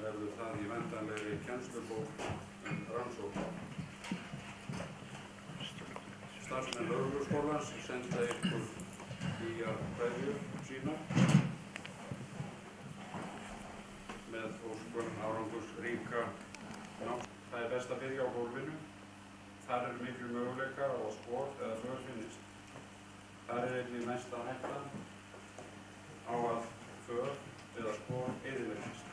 Verður það í væntanlegri kennslubók rannsókn. Starfsmenn lögregluskólans senda ykkur hlýjar kveðjur sínar með óskum árangursríka náms. Það er best að byrja á gólfinu. Þar eru miklu möguleikar á skot eða för finnist. Þar er einnig mesta hættan á að för eða skot eyðileggist.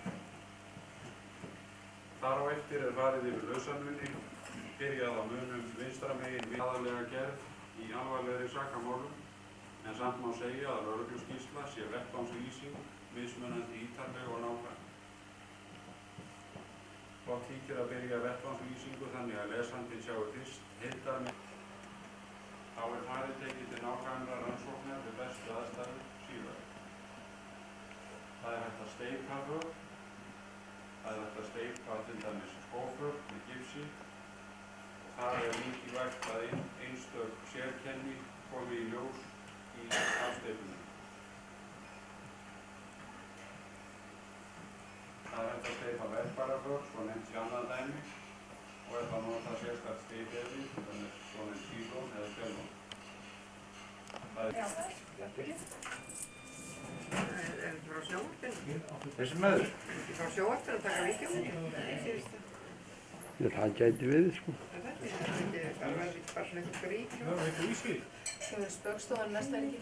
Þar á eftir er farið yfir lausamuni, byrjað á munum vinstra megin við aðallega gerð í alvarlegri sakamálum, en samt má segja að lögregluskýrsla sé vettvangslýsing, mismunandi ítarleg og nákvæm. Gott þykir að byrja vettvangslýsingu þannig að lesandinn sjáu fyrst heildarmynd. Þá er farið tekið til nákvæmra rannsóknar við bestu aðstæður síðar. Það er hægt að steypa för. Það er hægt að steypa til dæmis skóför með gifsi. Þar er mikilvægt að einstök sérkenni komi í ljós í afsteypunum. Það er hægt að steypa verkbæra för, svo nefnt í annað dæmi, og ef það nota sérstakt steypefni, þannig svo nefnt kílón eða spjálón. Er þetta frá sjónvarpinu? Þessi maður? Frá sjónvarpinu að taka vídeo? Það gæti við, sko. Það verður ekki bara svona eitthvað grík. Já, eitthvað ískil. Það er spöggstofan næsta helgi.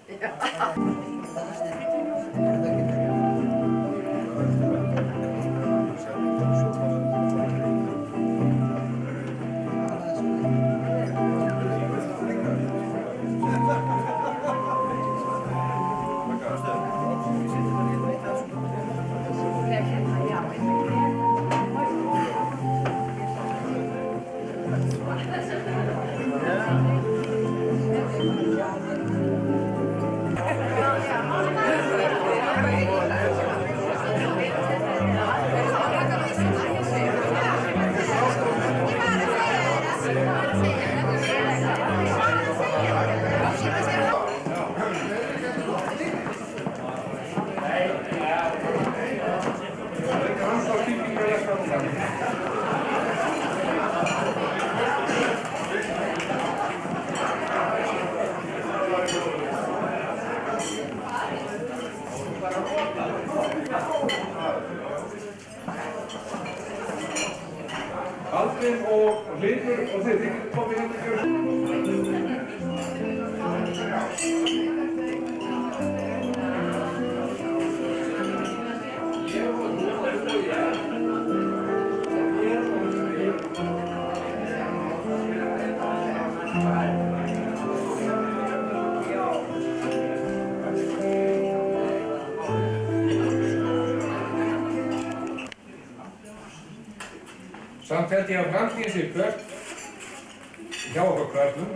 Aldrin og Hlynur og þeir þykir komið hérna að gjöra. Samt held ég að framtíðin sé björt hjá okkur körlum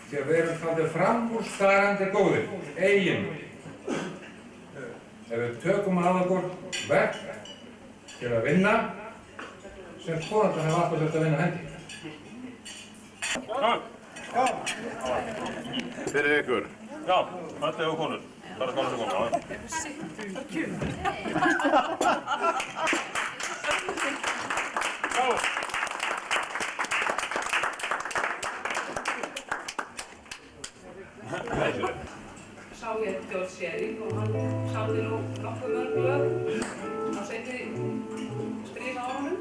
því að við erum taldir framúrskarandi góðir, eigin. Ef við tökum að okkur verk til að vinna sem skoðandi hafa alltaf þurft að vinna hendi. Fyrir ykkur. Já, allir og konur. Bara konur sem koma, já. Sá ég George Shearing og hann samdi nokkuð mörg lög á seinni stríðsárunum.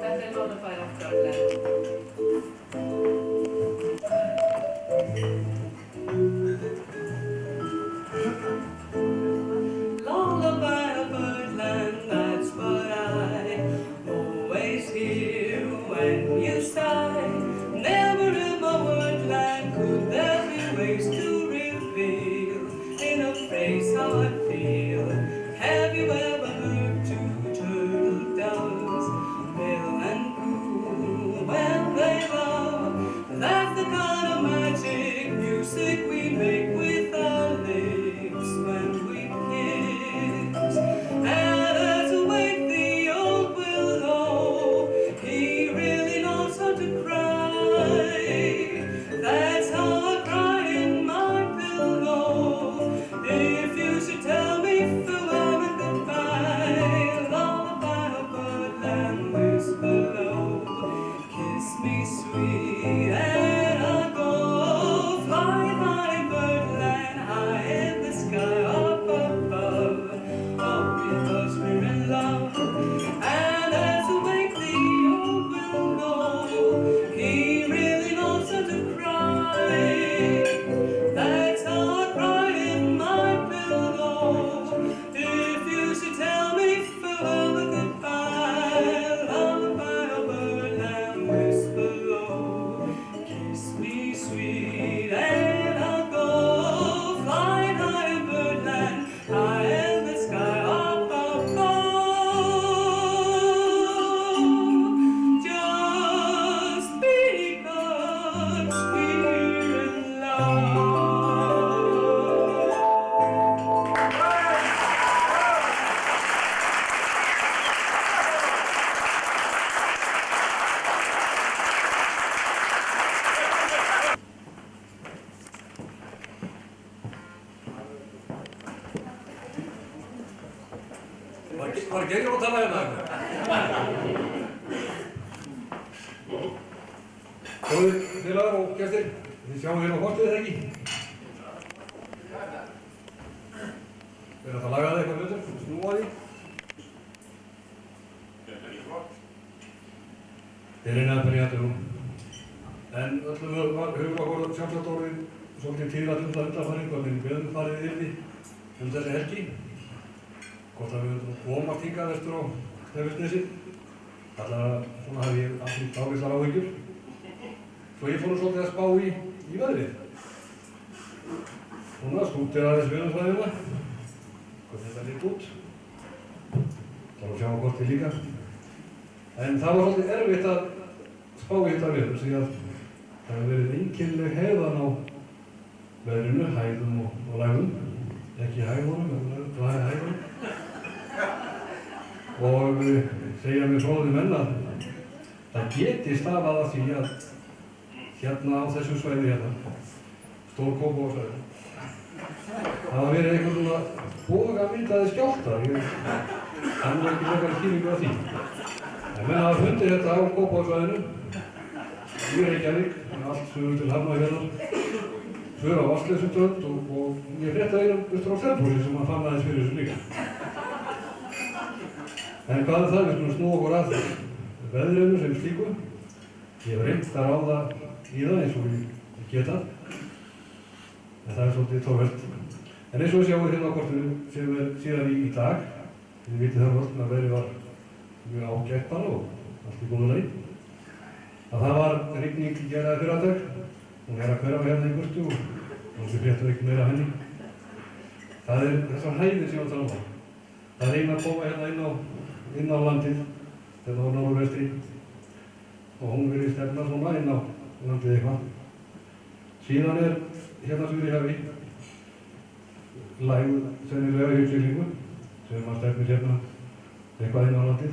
Þetta er Modified After Land. reveal in a face how I feel. Have you ever heard two turtle doves, pale and cool, when they love? That's the kind of magic music we make with our lips when we kiss. And as we wake the old willow, he really knows how to cry. That's how I cry in my pillow. If you should tell me farewell and goodbye, lullaby of birdland whisper low, kiss me sweet and I'll go fly high birdland, high in the sky up above. Oh, because we're in love. And as we wake the old willow, he really knows how to cry. That's how I cry in my pillow. If you should tell me farewell and goodbye, lullaby of birdland whisper low, kiss me sweet and I'll go flying high in birdland, high in the sky up above. Just because we're in love. Var Geir að tala hérna? Góðir félagar og gestir, þið sjáum hérna á kortið þegar ekki? Verður þetta að laga það eitthvað betur? Snúa því? Þetta er flott. Þeir reyna að byrja þetta nú. En öllum höfum okkur sjálfsagt orðið svolítið tíðrætt það undanfarið, hvernig veðurfarið yrði þessi helgi. Hvort að við höfum komast hingað vestur á Snæfellsnesi. Allavega svona hafði ég allir dálitlar áhyggjur. Svo ég fór svolítið að spá í veðrið. Svona stúdera aðeins veðurfræðina. Hvernig þetta lít út. Það var að sjá á kortið líka. En það var svolítið erfitt að spá í þetta veður, því að það hefur verið einkennileg hegðan á veðrinu, hæðum og lægðum. Ekki hæðunum, en hæðunum. Og segja mér svoðið menn að það geti stafað af því að hérna á þessu svæði hérna, stór Kópavogssvæði, það hafa verið einhvern svona bogamyndaði skjálftar. Ég kann nú ekki frekari skýringu af því. En menn hafa fundið þetta á Kópavogssvæðinu, í Reykjavík, allt suður til Hafnarfjarðar, suður á Vatnsleysuströnd og ég frétta einum austur á Selfossi sem að fann aðeins fyrir þessu líka. En hvað það? Við skulum snúa okkur að veðrinu sem slíku. Ég hef reynt að ráða í það eins og ég geta. En það er svolítið tófælt. En eins og við sjáum hérna á kortinu sem er síðan í dag. Þið vitið það völd að veðrið var mjög ágætt bara og allt í góðu leið. Að það var rigning í gærdag fyrradag. Hún er að hverfa hérna í burtu og þessi fréttur ekki meira henni. Það er þessar hæðir sem ég var að tala um. Það er eina að koma hérna inn á landið, þetta á norðurvestri, og hún verið stefna svona inn á landið eitthvað. Síðan er hérna suður í hafi lægð sennilega uppsiglingu sem að stefnir hérna eitthvað inn á landið.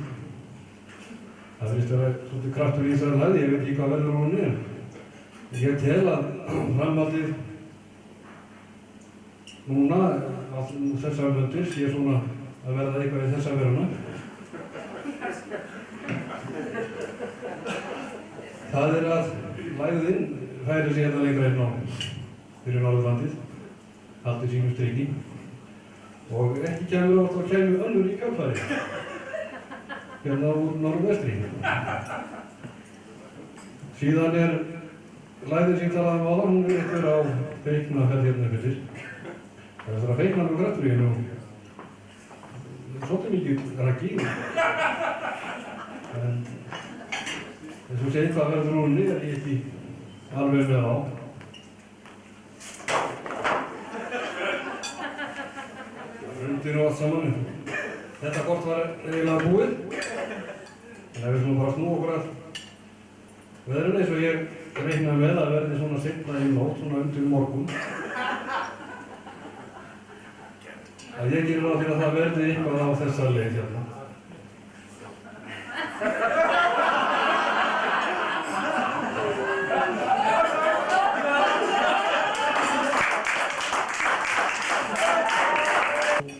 Það verðist að vera svolítið kraftur í þessari lægð, ég veit ekki hvað verður hún er. Ég tel að framhaldið núna, þessar möndir, sé svona að verða eitthvað í þessa veruna. Það er að lægðin færi sig hérna lengra inn á fyrir Norðurlandið, haldi sínu striki og ekki kemur átt að kemur önnur í kjálfari hérna úr norðvestri. Síðan er lægðin sem ég talaði um áðan, hún er eitthvað á feiknaferð hérna fyrir. Það er að feikna með grætturínu og svolítið mikið raggi. En þess að segja hvað verður hún er ég ekki alveg með á. úti nú allt saman. Þetta kort var eiginlega búið. En ef við svona bara snúa okkur að veðrinu eins og ég reiknaði með að verði svona seinna í nótt, svona undir morgun. Að ég gerir ráð til að það verði eitthvað á þessa leið hérna.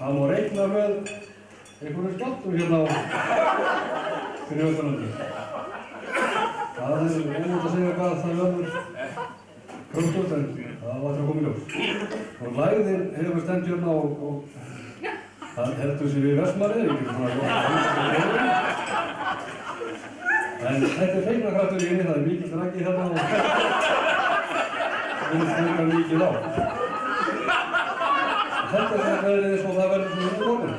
Það má reikna með einhverjum skjálftum hérna á fyrir austanlandi. Það er ómögulegt að segja hvað það verður krumstöld en það var það komið ljós. Og lægðin hefur stend hérna og það heldur sér við Vestmannaeyjar, ég getur svona gott. En þetta er feignakraftur í inni, það er mikið draggi hérna og stengar mikið á. Þetta er það verið eins og það verður svona undir morgun.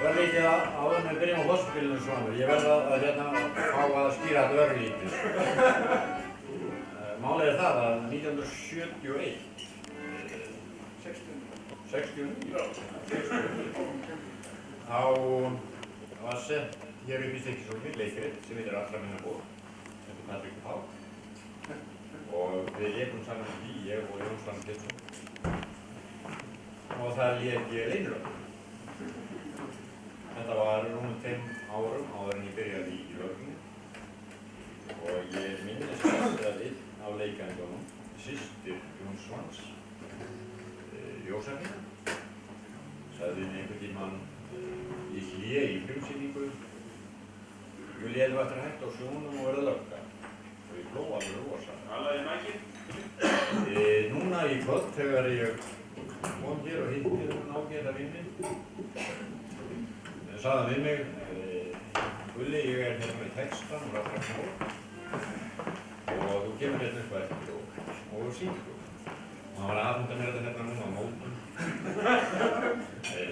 Örlítið áður með byrjum á hospílunum svona. Ég verð að fá að skýra þetta örlítið. Málið er það að 1971, 69, þá var sett hér upp í Stykkishólmi leikrit sem heitir Allra minna bók, sem heitir Patrik Pál. Og við leikum saman því, ég og Jón Svanur Pétursson. Og það leik ég Leyniröð. Þetta var rúmum 5 árum áður en ég byrjaði í lögreglunni. Og ég minnist að einn af leikandunum, systir Jón Svans, Jósefína, sagði einhvern tímann í hléi í frumsýningu: Júlía, þú ættir að hætta á sjónum og verða lögga. Og ég hló alveg rosa. Talaði í mæki? Núna í kvöld þegar ég kom hér og hitti ágæta vini, sagði hann við mig: Gulli, ég er hérna með textan úr Allra minna bók og þú kemur hérna upp á eftir og sýningu. Og hann var að afhenda mér þetta hérna núna á mótum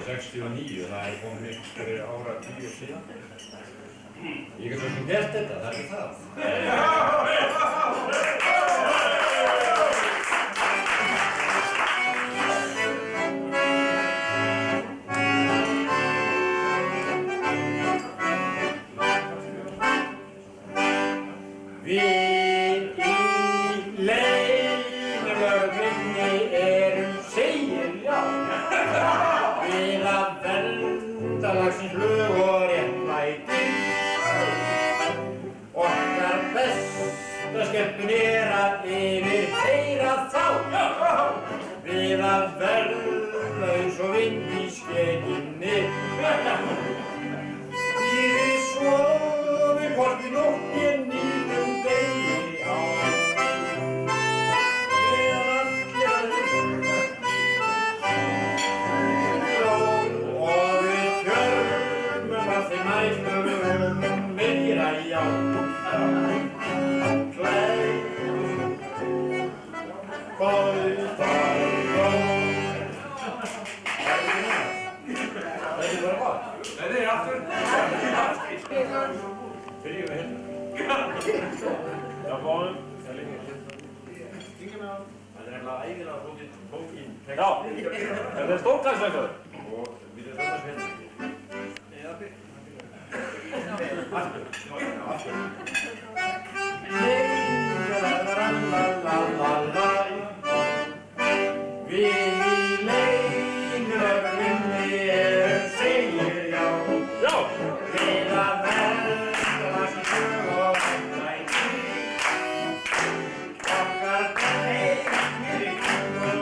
69, það er komið mikið fyrir áratugir síðan. Ég get svo sem gert þetta, það er ekki það. Við í Leynilögreglunni erum segir já. Við að vernda lagsins lög og réttlæti. Okkar besta skemmtun er að yfirheyra þá. Við að verða eins og vind í skeginni. Við sofum hvort í nótt ég nýtum degi á. Við allir og við fjörmum að þeim ætlum meira já. Byrjum við hérna. Já, bóðum. Þetta er nefnilega ægilega flókinn text. Já, þetta er stórkvæmslegt. Og við erum þarna hérna. Aftur. Við í Leynilögreglunni erum segir já. Já. Við að verða lagsins lög og réttlæti. Okkar eignir í kringum og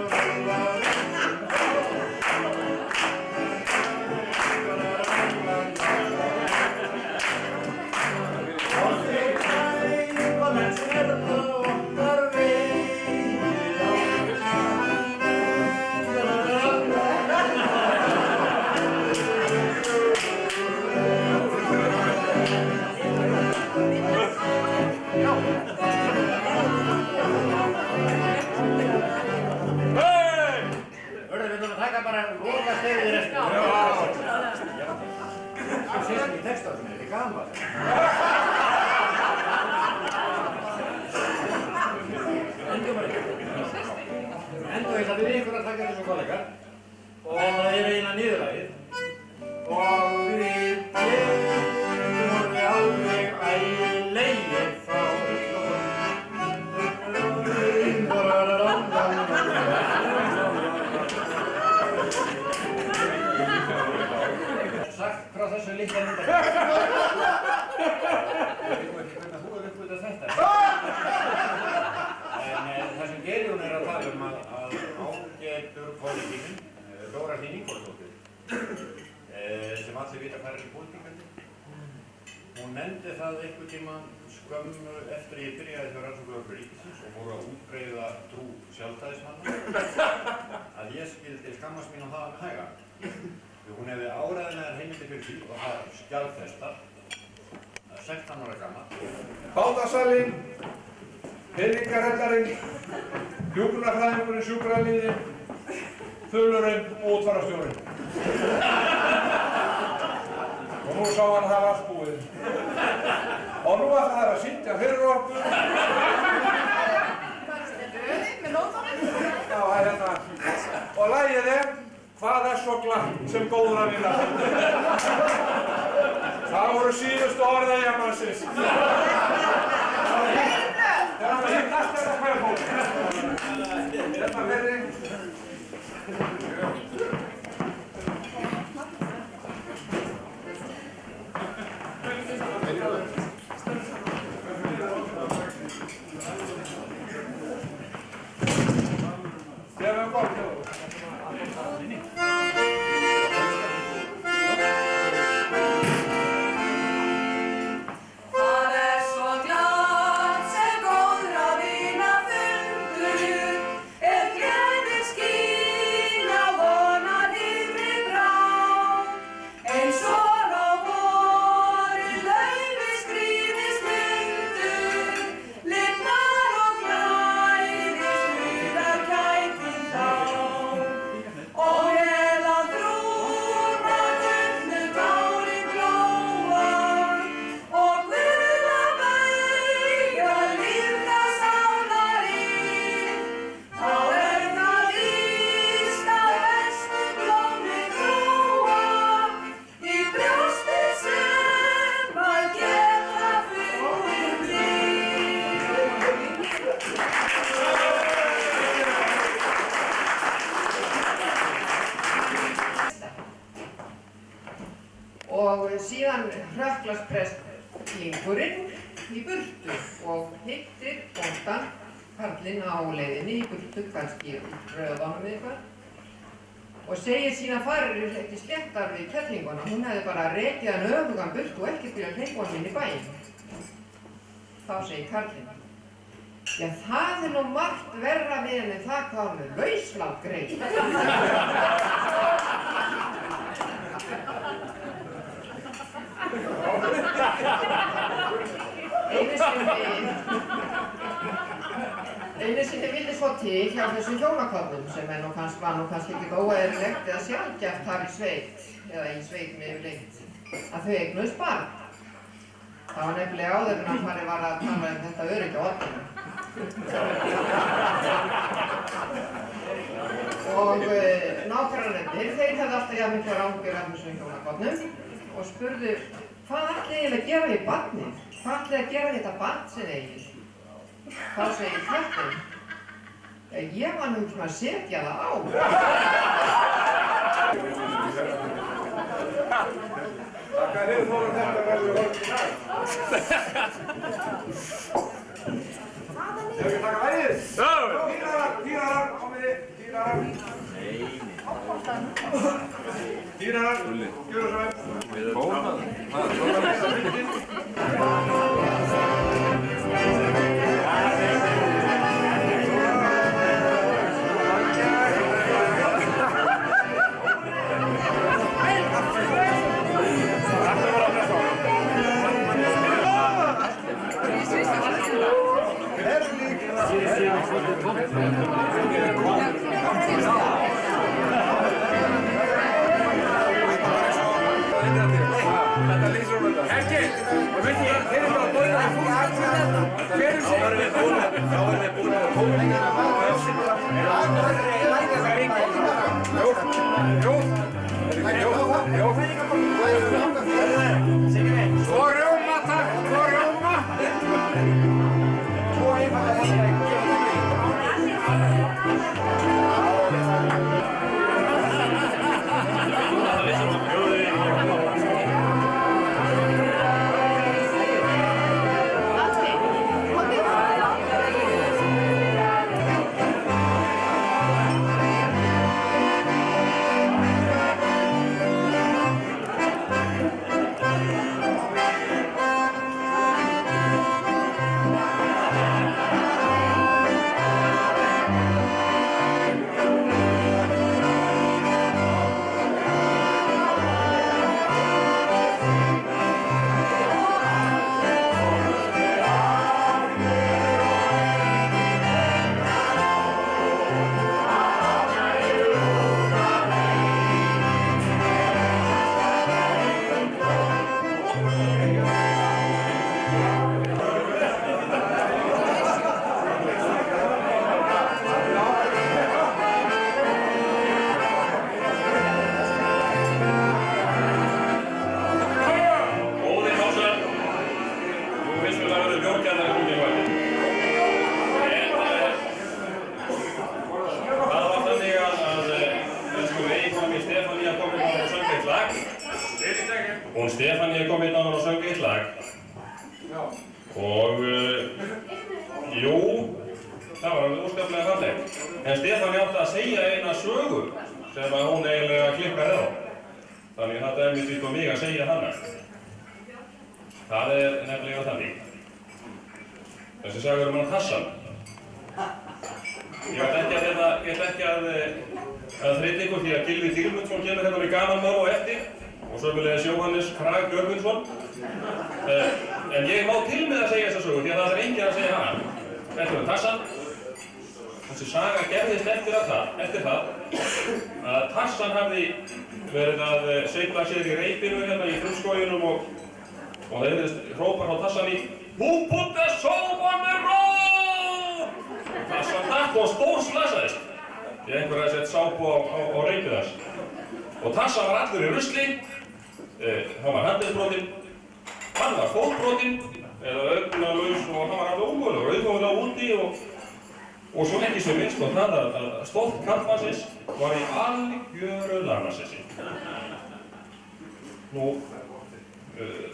Enda við ykkur að taka þessu kollegar og þetta er eiginlega niðurlagið og við getum alveg ægilegir þá. Sagt frá þessu litla mynda. Ég veit ekki hvernig þú uppgötvað þetta. En það sem Geirjón að tala að ágætur pólitíkinn, Dóra Hlín Ingólfsdóttir, sem allir vita hvað í pólitíkandi, hún nefndi það einhvern tímann skömmu eftir ég byrjaði hjá Rannsóknarlögreglu ríkisins og voru að útbreiða trú sjálfstæðismanna að ég skildi skammast mín á það með hæga. Hún hefði áræðilegar heimildir fyrir því og það skjálfestar, 16 ára gammal. Bátasalinn, peningarhellarinn, hjúkrunarfræðingurinn, sjúkraliðinn, þulurinn og útfararstjórinn. Og nú sá hann að það var allt búið. Og nú ætla það að syngja fyrir okkur. Með nótunum? Já, það er hérna. Og lagið er Hvað er svo glatt sem góður að vinna? Það voru síðustu orð Eyjamannsins. Þetta er hitt allt þetta hverfólk. Þetta verði. Gefum gott. Og síðan hrökklast prestlingurinn í burtu og hittir bóndan karlinn á leiðinni í burtu, kannski rauðanum eitthvað, og segir sína farir ekki sléttar við kettlinguna. Hún hefði bara rekið hann öfugan burtu og ekkert vilja hleypa hann inn í bæinn. Þá segir karlinn: Já, það er nú margt verra við henni en það hvað hún er lauslátt greið. Einu sinni vildi svo til hjá þessum hjónaköfnum sem var nú kannski ekki óeðlilegt eða sjaldgæft þar í sveit, eða í sveit með yfirleitt, að þau eignuðust barn. Það var nefnilega áður en að farið var að tala þetta öryggi á oddinu. Og nágrannarnir, þeir hefði alltaf jafn miklar áhyggjur af þessum hjónaköfnum og spurðu: Hvað ætli eiginlega að gera við barnið? Hvað ætli að gera við þetta barn sem eigið? Þá segir kjartinn: Ég var nú að setja það á. Þakka þér fyrir þetta verður horfið í dag. Hefur ekki taka lagið? Já! Týrarar, komiði, týrarar. Týrarar, gjör það svo vel. Bóðan. Þá erum við búin að Tvo rjóma, takk, tvo rjóma. Tvo Hún Stefanía kom hérna og söng eitt lag. Og, jú, það var alveg óskaplega fallegt. En Stefanía átti að segja eina sögu sem að hún eiginlega klikkaði á. Þannig að þetta er mér sýtt á mig að segja hana. Það er nefnilega þannig. Þessi saga um hann Hassan. Ég ætla ekki að þreyta ykkur því að Gylfi Dýrmundsson kemur hérna með gamanmál og eftir. Og sömulegis Jóhannes Krag Björgvinsson. En ég má til með að segja þessa sögu því að það er enginn að segja hana. Þetta Tassan. Þessi saga gerðist eftir það að Tassan hafði verið að sveifla sér í reipinu hérna í frumskóginum og það heyrðist hrópar á Tassan í Who put the soap on the road? Tassan datt og stór slasaðist. Því einhver hafði sett sápu á reipið hans. Og Tassan var allur í rusli. Hann var handlegsbrotinn, hann var fótbrotinn eða augnalaus og hann var alveg ómögulegur, auðvitað úti og svo ekki sem minnst og það að stolt karlmannsins var í algjöru lamasessi. Nú,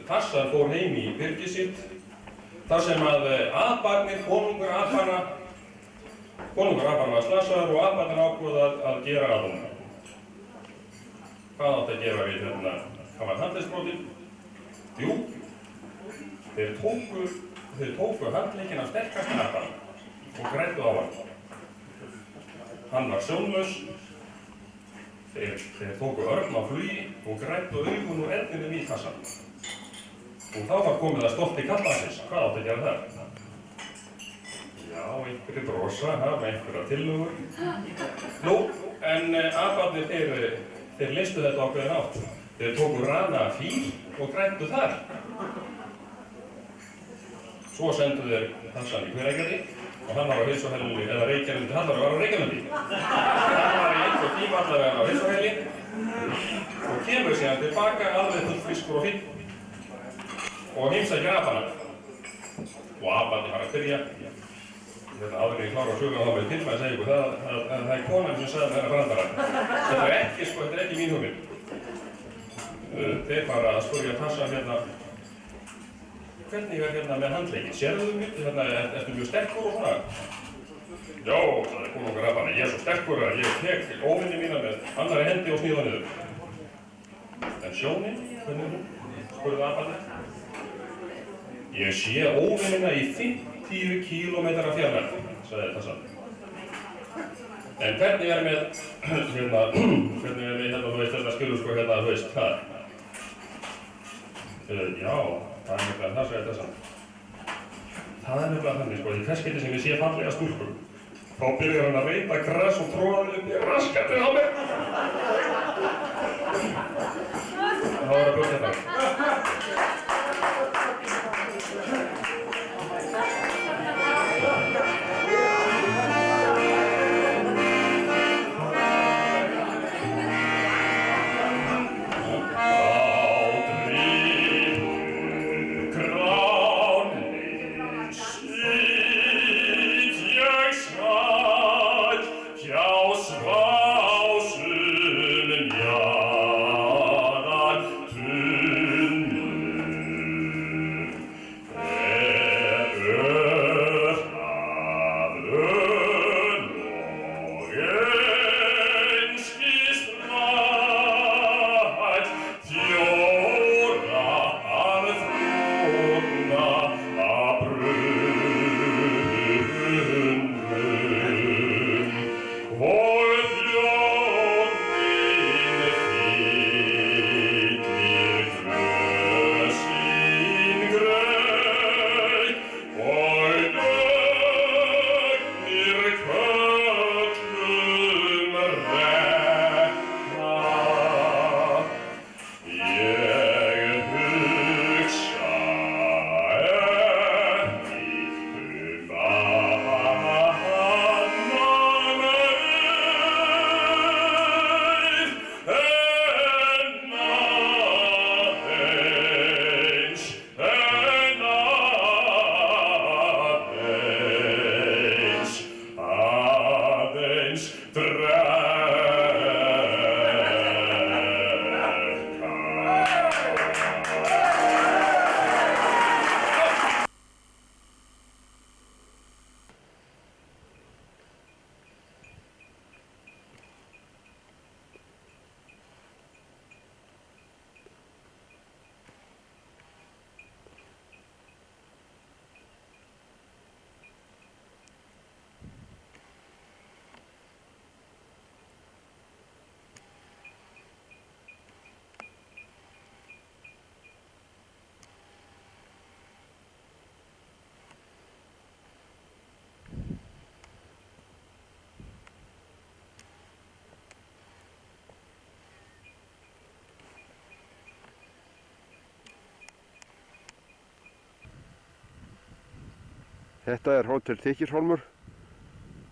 Tassan fór heim í byrgið sitt þar sem að aðbarnir, konungur aðbarna var slasaður og aðbarnir ákváðu að gera að honum. Hvað átti að gera við hérna? Hann var handlegsbrotinn. Jú, þeir tóku handlegginn af sterkasta aðbarn og græddu á hann. Hann var sjónlaus. Þeir tóku örn á flugi og græddu augun úr eldinum í Tassan. Og þá var komið að stolti karlmannsins. Hvað átti að gera það? Já, einhverjir brosa, hafa einhverja tillögur. Nú, en aðbarnir þeir leystu þetta ákveðin átt. Þeir tóku rana fíl og græddu þar. Svo sendu þeir Tassan í Hveragerði og hann var á Heilsuhelli, eða Reykjavík til Hallar var á Reykjavík. Hann var í einhver tíma allavega á Heilsuhelli og kemur síðan tilbaka alveg fullfrískur og fínn og heimsækir apana. Og apandi fara að byrja. Áður en ég klára söguna þá vil til með að segja ykkur að það er konan sem sagði þennan brandara. Þetta er ekki mín hugmynd. Þeir fara að spurja Tassan hérna hvernig er hérna með handlegginn? Sérðu mig? Ertu mjög sterkur og svona? Já, sagði konungur apana, ég er svo sterkur að ég tek óvinni mína með annarri hendi og sníða niður. En sjónin, hvernig er hún? Spurði apana. Ég sé óvinnina í 50 kílómetra fjarlægð, sagði Tassan. En hvernig er með hérna, þú veist, þetta skilur sko hérna, þú veist, hvað? Já, það er nefnilega það, sagði Tassan. Það er nefnilega þannig, sko, í hvers geti sem ég sé fallega stúlku, þá byrjar hann að reyta gras og tróða upp í raskatinn á mér. Það var að börja þetta. lífsins drekka. Þetta er Hótel Stykkishólmur,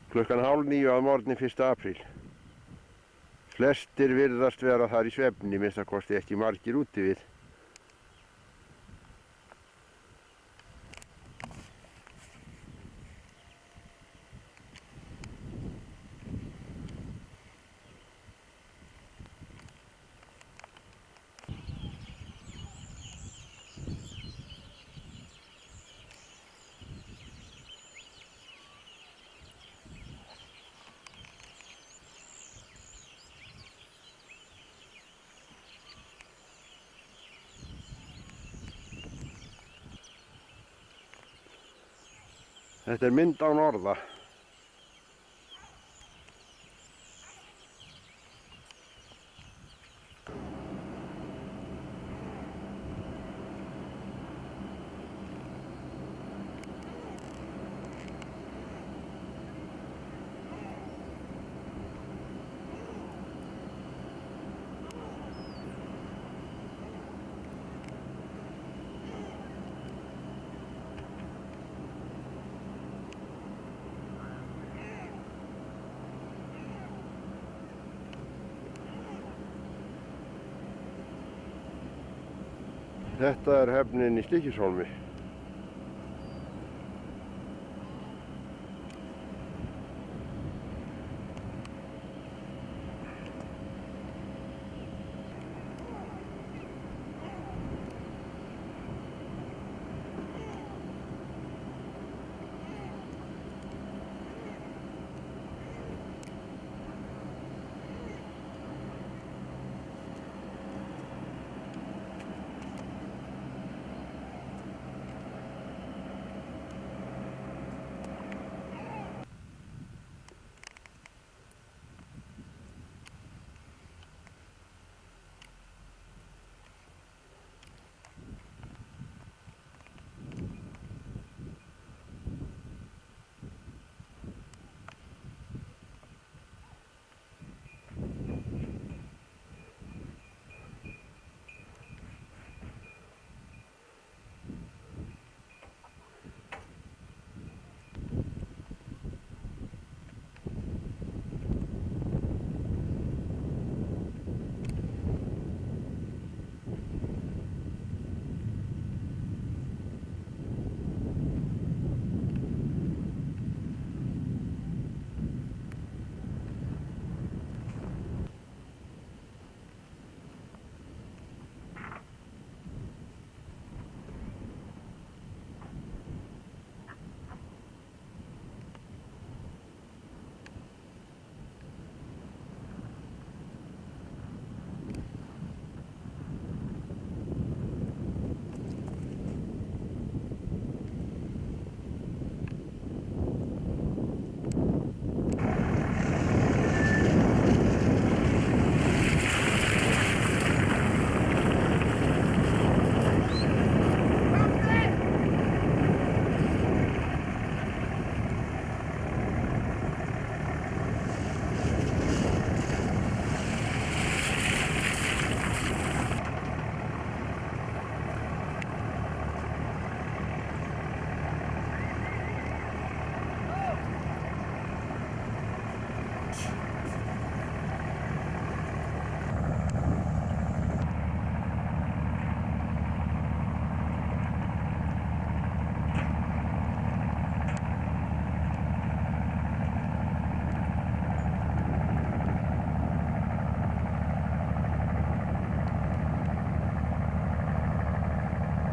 klukkan 8:30 að morgni 1. apríl. Flestir virðast vera þar í svefni, minnst að kosti ekki margir úti við. Þetta er mynd án orða. Þetta er höfnin í Stykkishólmi.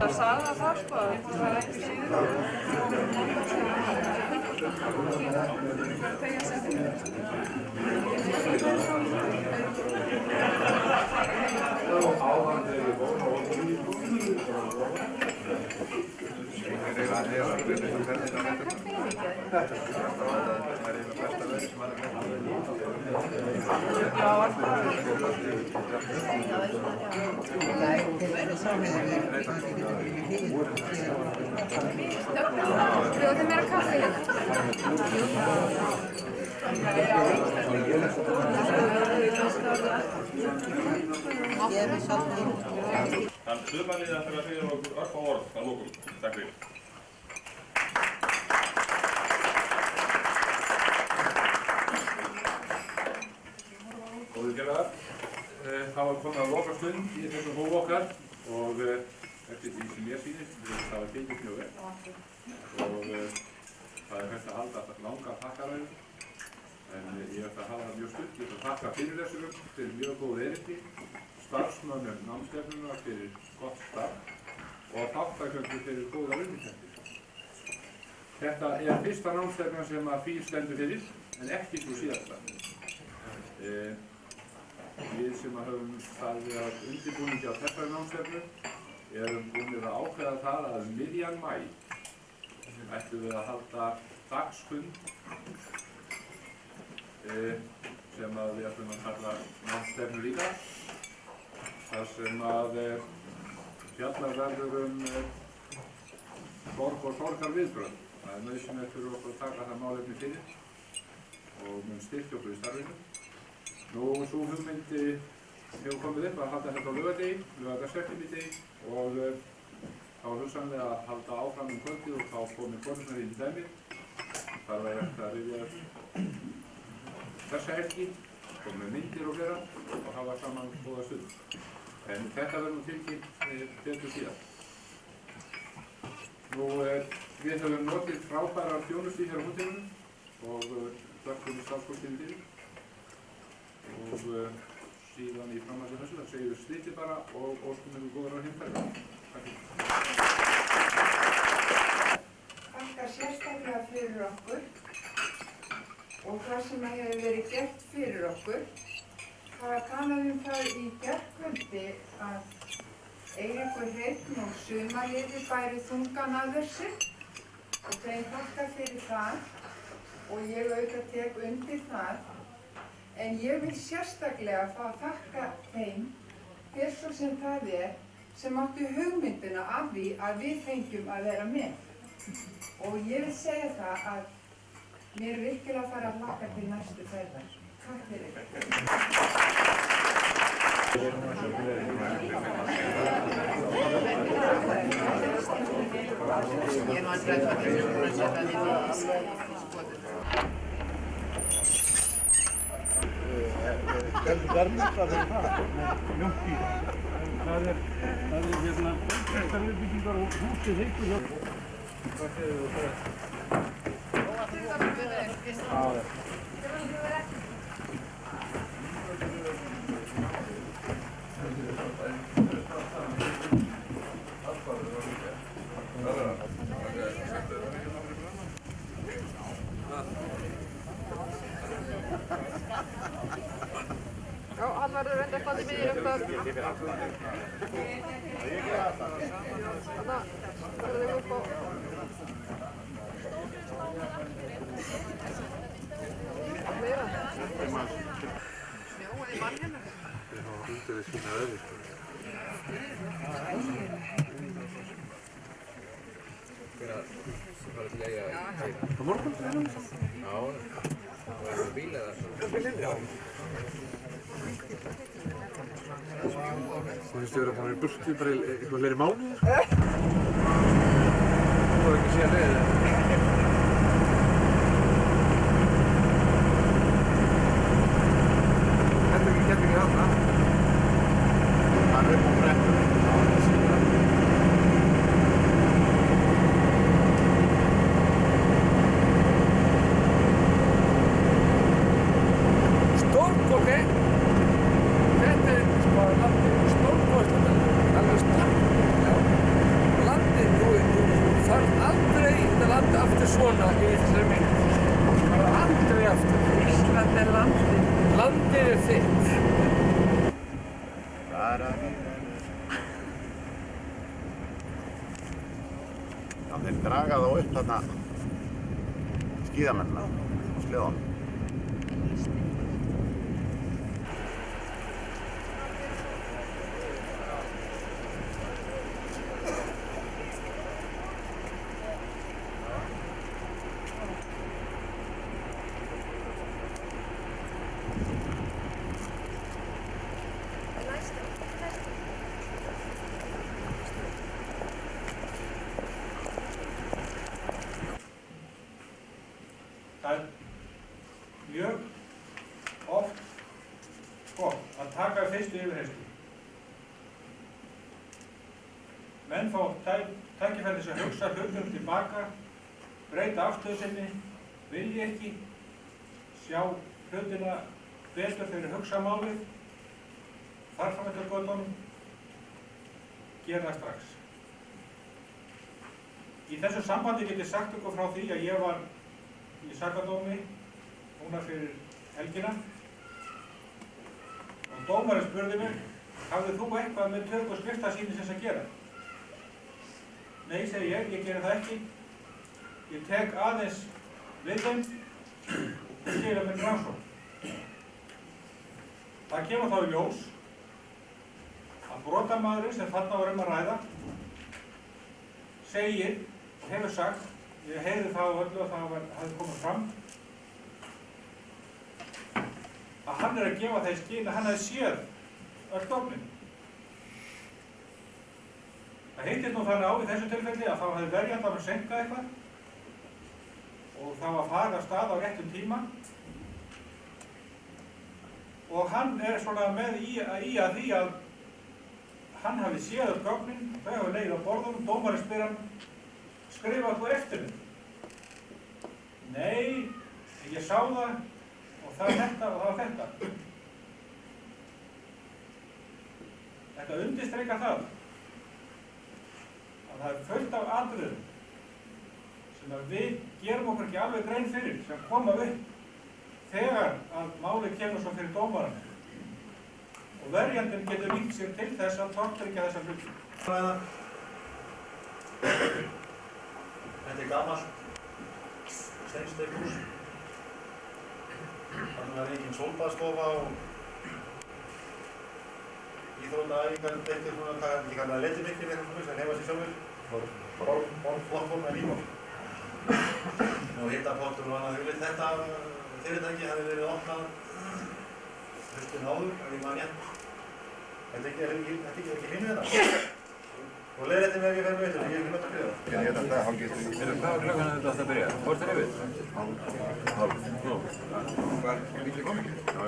Það sagði það þar sko, það er ekki síður. Bjóðu meira kaffi hérna. Þann sumarliðið ætlar að segja okkur örfá orð að lokum. Takk fyrir. Góðir félagar, það var komin að loka stund í þessum hóf okkar og eftir því sem ég sýnist, það var gengið mjög vel og það er hægt að halda langa þakkaræðu en ég ætla að hafa það mjög stutt. Ég ætla að þakka fyrirlesurum fyrir mjög góð erindi, starfsmönnum námsstefnunnar fyrir gott starf og þátttakendur fyrir góða unnitæktir. Þetta er fyrsta námsstefnan sem að FÍ stendur fyrir en ekki svo síðasta. Við sem höfum staðið að undirbúningi á þessari námsstefnu erum búinir að ákveða það að miðjan maí ætlum við að halda dagsfund sem að við ætlum að kalla námsstefnu líka þar sem að fjallar verður sorg og sorgarviðbrögð. Það er nauðsynlegt fyrir okkur að taka það málefni fyrir og mun styrkja okkur í starfinu. Nú, svo hugmyndi hefur komið upp að halda þetta á laugardegi, laugardagseftirmiðdegi og þá var hugsanlega að halda áfram kvöldið og þá komið konurnar inn í dæmið. Þar væri eftir að rifja þessa helgi, komið myndir og fleira og hafa saman góða stund. En þetta verður nú tilkynnt betur síðan. Nú, við höfum notið frábærar þjónustu hér á hótelinu og þökkum í starfsfólkinu fyrir. Og síðan í framhaldi þessu það segjum við slitið bara og óskum við góðar á heimferðar. Takk fyrir. Þakka sérstaklega fyrir okkur og það sem hefur verið gert fyrir okkur. Það var talað það í gærkvöldi að Eiríkur Hreinn og sumarliðið bæri þungan að þessu og þeim þakka fyrir það og ég auðvitað tek undir það. En ég vil sérstaklega fá að þakka þeim, hver svo sem það er, sem áttu hugmyndina af því að við fengjum að vera með. Og ég vil segja það að mér er virkilega að fara að hlakka til næstu ferðar. Takk fyrir. Verðmynda fyrir það, með mjölkýra. Það er hérna uppbyggingar og húsið heikur hjá. Hvað segir þú það? Já, hann verður reyndar standi með í það. Þannig verður þau upp á... Meira. Snjóaði mann hérna. Við hafa undir því sína öðru. Hver að fara til eiga í Kýra? Á morgun? Já, það var það bíl eða svona? Bílinn, já. Þú finnst þið vera búin í burtu bara í eitthvað fleiri mánuðir? Þú hefði ekki séð leiðið. Þetta ekki þarna. Það er upp á brettum. liðið þitt? Já, þeir draga þá upp þarna skíðamennina á sleðunum. Það er mjög oft gott að taka fyrstu yfirheyrslu. Menn fá tækifæri þess að hugsa hlutum tilbaka, breyta afstöðu sinni, vilja ekki, sjá hlutina betur fyrir hugsa málið, þar fram eftir götunum, gera það strax. Í þessu sambandi get ég sagt ykkur frá því að ég var í sakadómi núna fyrir helgina og dómarinn spurði mig: hafðir þú eitthvað með töku skriftasýnisins að gera? Nei, segi ég geri það ekki. Ég tek aðeins við þeim og skila minn rannsókn. Það kemur þá í ljós að brotamaðurinn sem þarna var að ræða segir og hefur sagt, ég heyrði það á öllu að það hafði komið fram, að hann að gefa þeir skil að hann hefði séð öll gögnin. Það heitir nú þannig á í þessu tilfelli að þá hefði verjandanum senkað eitthvað og það var farið af stað á réttum tíma og hann svona með í að því að hann hafi séð öll gögnin, þau hafi legið á borðunum, dómarinn spyr hann: skrifað þú eftir mig? Nei, ég sá það og það var þetta og það var þetta. Þetta undirstrikar það að það er fullt af atriðum sem að við gerum okkur ekki alveg grein fyrir, sem koma upp þegar að málið kemur svo fyrir dómarann. Og verjandinn getur nýtt sér til þess að tortryggja þessa hluti. Þetta er gamalt steinsteikhús. Þarna er engin sólbaðstofa og íþróttaæfingar beittir svona, hvað er ekki kallað letinmiklir eitthvað svona sem hefa sér sjálfur. Borðflokkform er líf. Og hittapottur og annað hugleitt. Þetta fyrirtæki hafi verið opnað höstun áður, ef ég man rétt. Þetta er ekki hinn við þetta. Og leiðréttir mig ef ég fer með eittur, ég er ekki með að byrja. Já, ég ætla að hálf getur. Hvað var klukkan þetta að byrja? Hvort er yfir? Hálf. Nú. Hvað er líklega komið ekki? Já,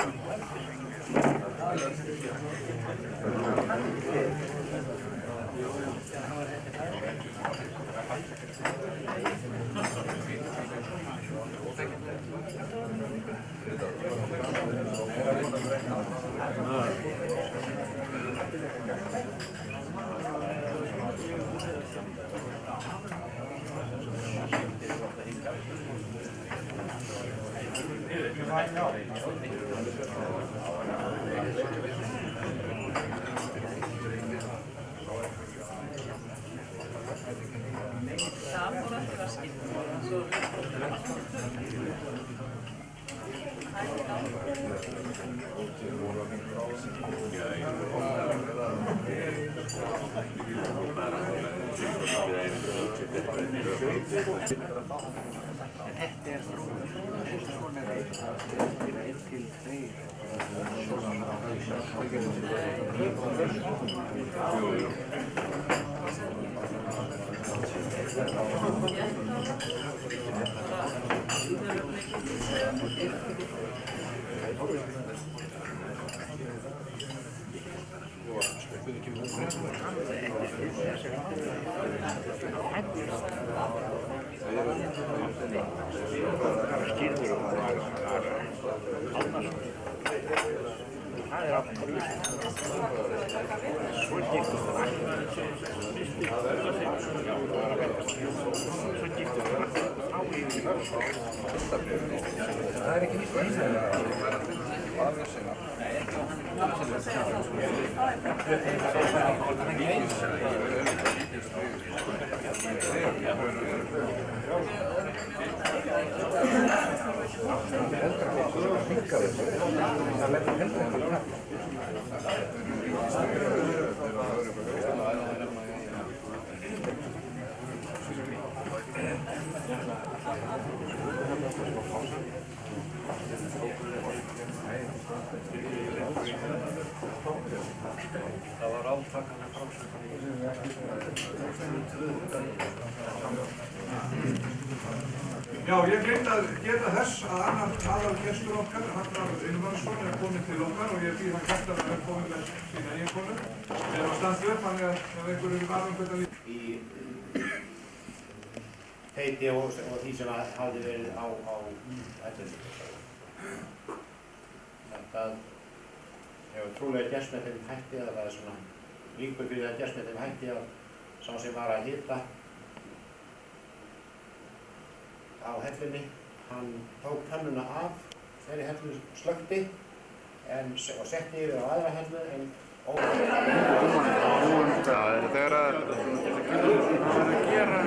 já. Það er ekki nýtt. Það var átakanlega framsögn. Já, ég gleymdi að geta þess að annar aðalgestur okkar, Hallur Ylvarsson, er kominn til okkar og ég býð hann hjartanlega velkominn með sína eiginkonu. Við erum að standa upp, þannig að ef einhverju er varðum hvernig við... Í heiti og því sem hafði verið á ætlunum. Þetta hefur trúlega gerst með þeim hætti að það er svona líkur fyrir að gerst með þeim hætti að sá sem var að hita á hellunni, hann tók pönnuna af þeirri hellu slökkti og setti yfir á aðra hellu en Þegar að gera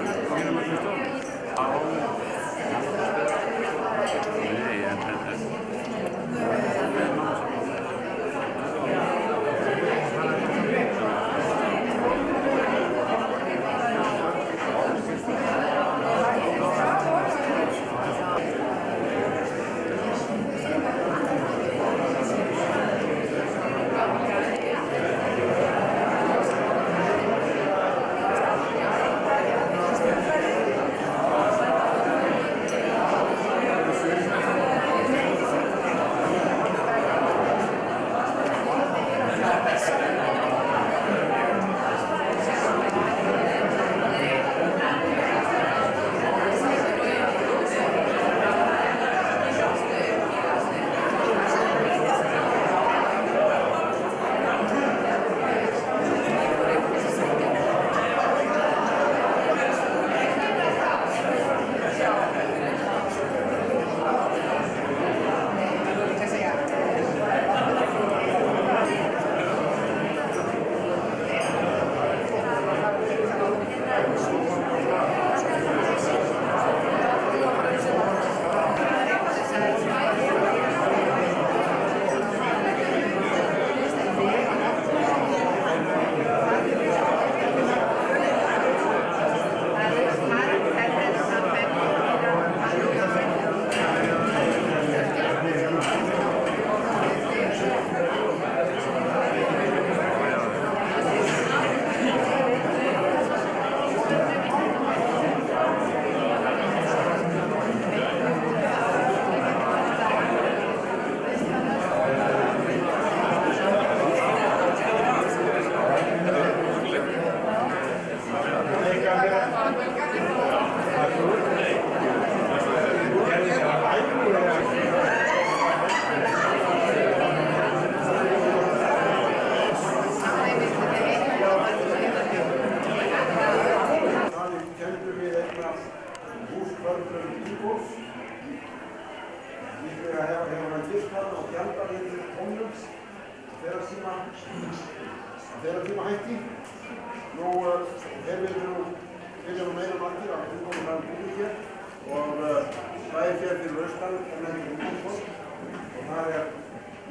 þeirra tíma hætti. Nú þeir vilja meira margir að við komum fram búið hér og það er hér fyrir austan og það er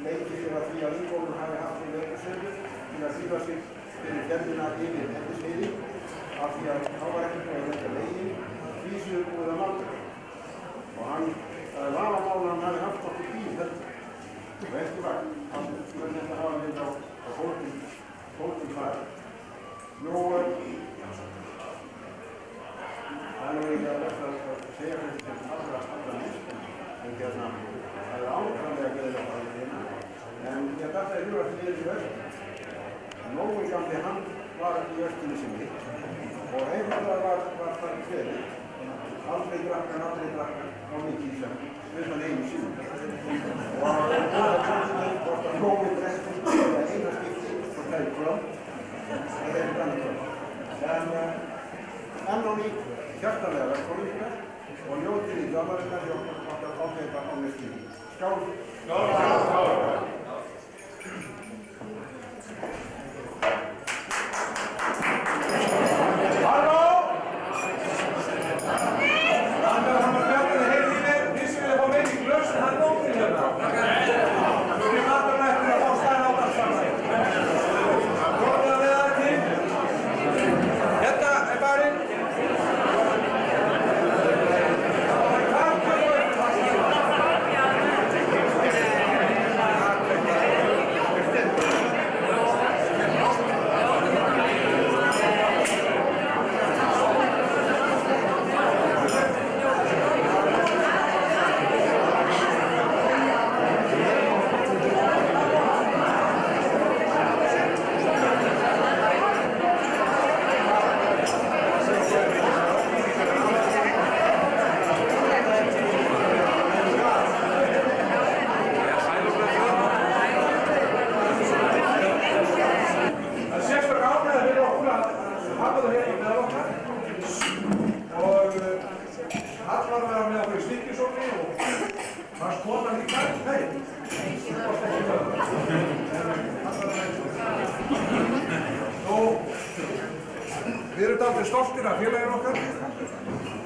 leikið fyrir að því að Ingólfur hafi haft í leikarsöndu til að þýða sig fyrir gerðina yfir Hellisheiði af því að þá var ekki að leika legin vísu búið að malda. Og hann, það er vafamál að hann hafi haft okkur bíl þetta. Og ekki var, hvernig þetta hafa við á fólkum þar. Nú, það er nú ekki að best að segja hvernig þetta allra mest, en hérna, það er ákvæmlega að gera það í hérna. En ég datt að huga til þessu öll. Nói gamli, hann var í öllinu sinni og einfallega var það fyrir. Aldrei drakkan á mikið í sem, við þann einu sínum. Og það hvort að Nói drekkur eða eina skipti og það er kvöld, það er kvöld. En á ný hjartanlega velkomingar og njótið í damarinnar hjá okkar ágæta á næstíðin. Skál! Skál! aldrei stoltir af félaginu okkar.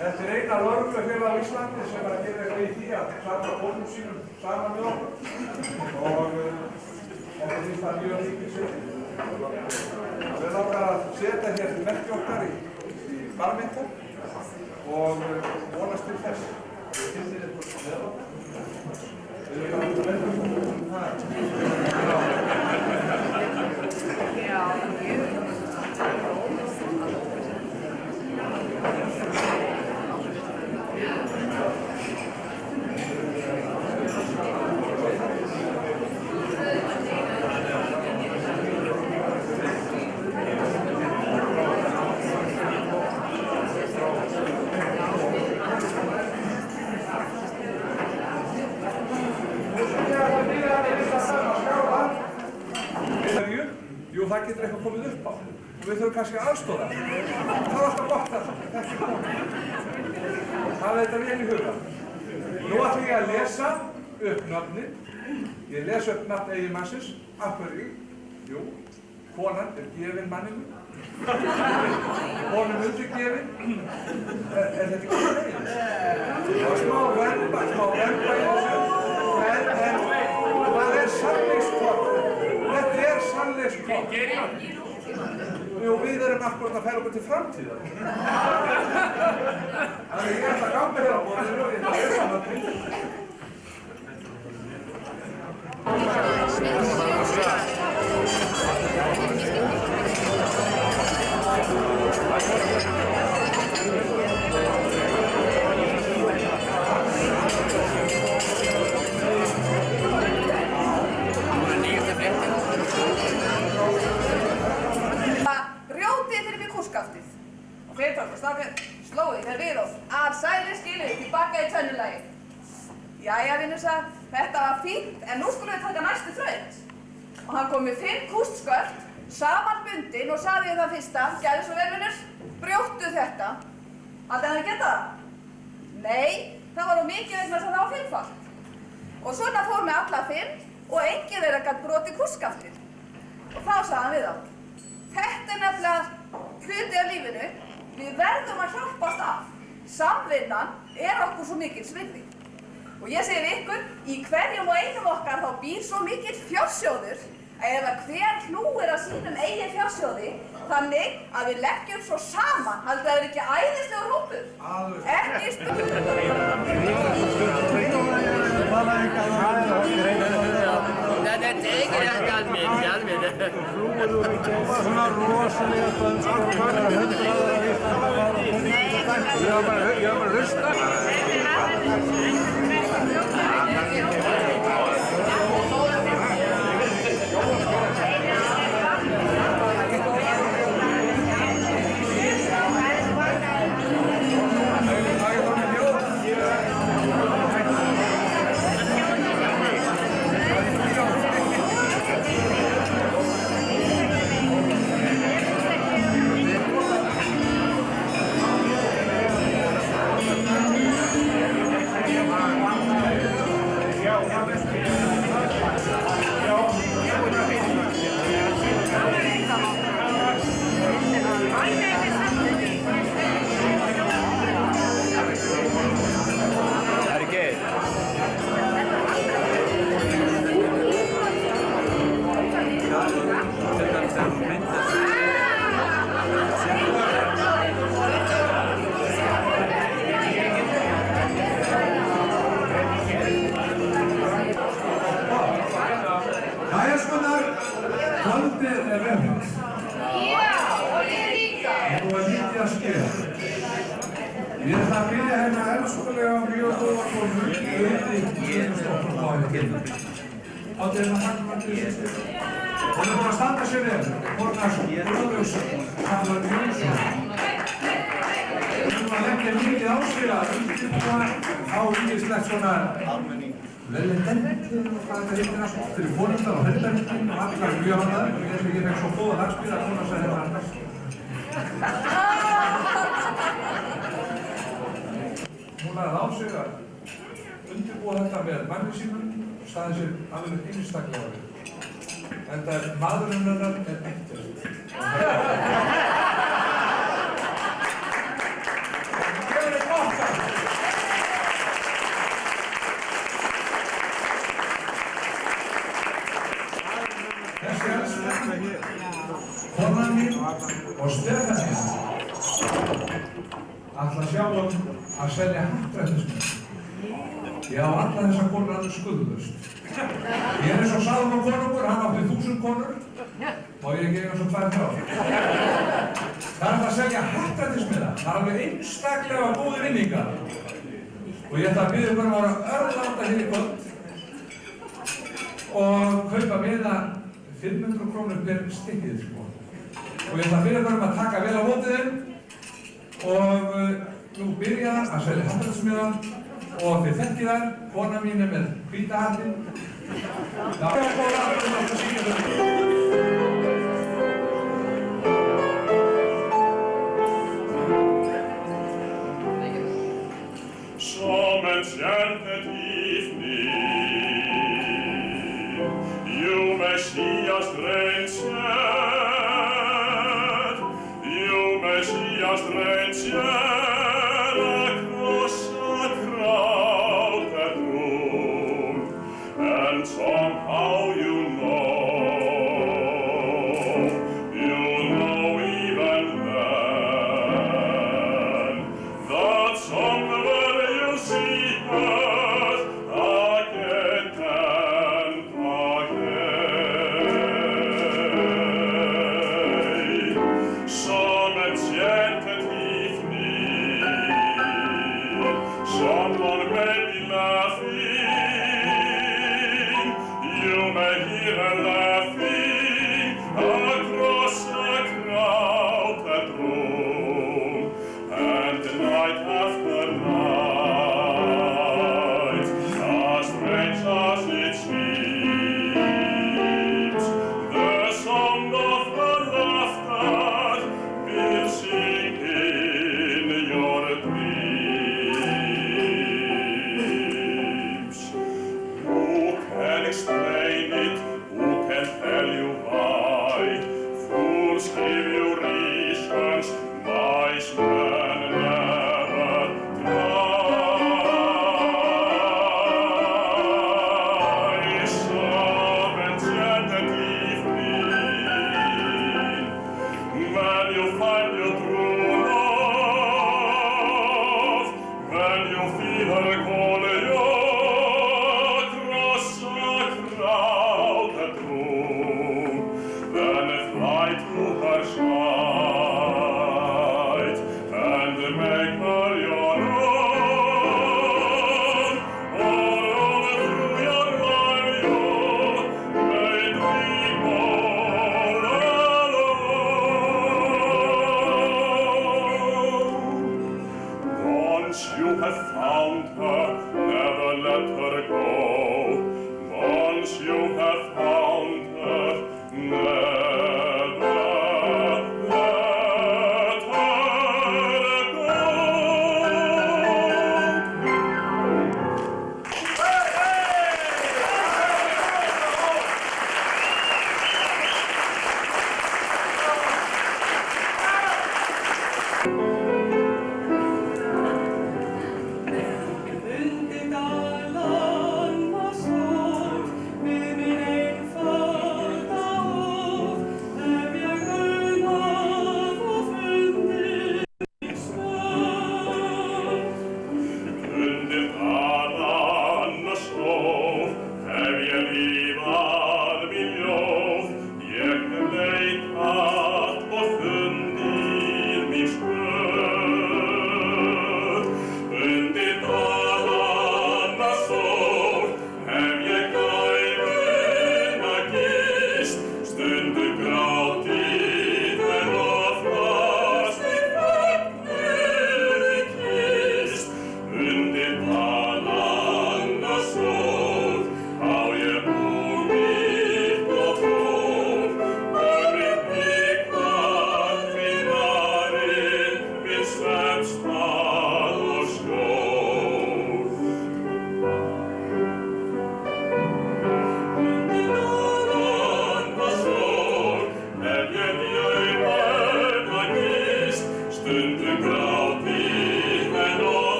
Þetta er eina lögreglufélag á Íslandi sem er að gera eitthvað í því að safna konum sínum saman með okkur. Og þetta finnst það mjög mikið sér. Við langar að setja hér merki okkar í barmynda og vonast til þess. Við finnir eitthvað með okkur. Við erum að velja það. Já, Jú, það getur eitthvað komið upp á. Við þurfum kannski að aðstoða. Það er alltaf gott að þetta komið. Það er þetta vel í huga. Nú ætlum ég að lesa upp nafnið. Ég les upp nafn eiginmannsins. Af hverju? Jú, konan er gefin manninu. Honum undirgefin. Er þetta ekki komið meginn? Það er smá verba í þessu. Það er sannleikskorn. Þetta er sannleikskorn. Jú, við erum akkurat að færa okkur til framtíðar. Þannig ég ætla að ganga hér á borðinu og ég ætla að lesa nafnið. Brjótið fyrir mig kúrskaftið og þeir tóku stafið, slóði þeir við oss að sæli skiluði tilbaka í tönnulagi. Jæja, vinnursa, þetta var fínt, en nú skulum við taka næstu þraut. Og hann kom með 5 kústskört, samanbundin og sagði ég það fyrsta, gæðu svo vel, vinnur, brjóttu þetta. Haldið hann að geta það? Nei, það var nú mikið vegna sem það var 5-falt. Og svona fór með alla 5 og enginn þeirra gat brotið kúrskaftið. Og þá sagði hann við þá. Þetta er nefnilega hluti af lífinu. Við verðum að hjálpast að. Samvinnan er okkur svo mikils virði. Og ég segi við ykkur, í hverjum og einum okkar þá býr svo mikill fjársjóður að ef hver hlúir að sínum eigin fjársjóði þannig að við leggjum svo saman, haldið það er ekki æðislegur hópur. Ekki Þetta er tekið ekki að mér. Hlúir úr ekki svona rosalega ég var bara að hlusta. Ég ætla að byrja hérna elskulega og mjög góða konu í Stokkum á hérna kynna. Átti hérna Hagmann í þessu. Hún búin að standa sér vel. Konar Guðlaugsson, kallar Jónsson. Hún var að leggja mikið á sig að undirbúa á ýmislegt svona velendendin og hvað þetta heitir að fyrir konundar og hendendin og allar mjög á það. Ég fekk svo góða lagspil að kona sér hérna annars. Hún lagði á sig að undirbúa þetta með manni sínum og staði sér alveg einstaklega við. En það maðurinn hennar ekkert. Þessi elsta, konan mín og Stefania ætla að sjá að selja hattrættismenn. Ég á alla þessar konur alveg skuldlaust. Ég eins og Salomon konungur, hann átti 1000 konur og ég ekki eins og 2 þrjár. Það er að selja hattrættismenn. Það er alveg einstaklega góðir vinningar. Og ég ætla að biðja ykkur að vera örláta hér í kvöld og kaupa miða 500 krónur per stykkið, sko. Og ég ætla að biðja ykkur að taka vel á móti þeim og nú byrja að selja hattrættismiða og þið þekkið þær, kona mín er með hvíta hattinn. Það er góða að syngja þau. Som en kjærlighet ju Messias rensjer, ju Messias rensjer, krossa krautet rum, and somehow you know even then, that somewhere you see us again and again. Som en kjærlighet someone may be laughing, you may hear her laughing across a crowded room, and night after night, as strange as it seems, the song of her laughter will sing in your dreams. Who can explain it? Who can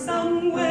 somewhere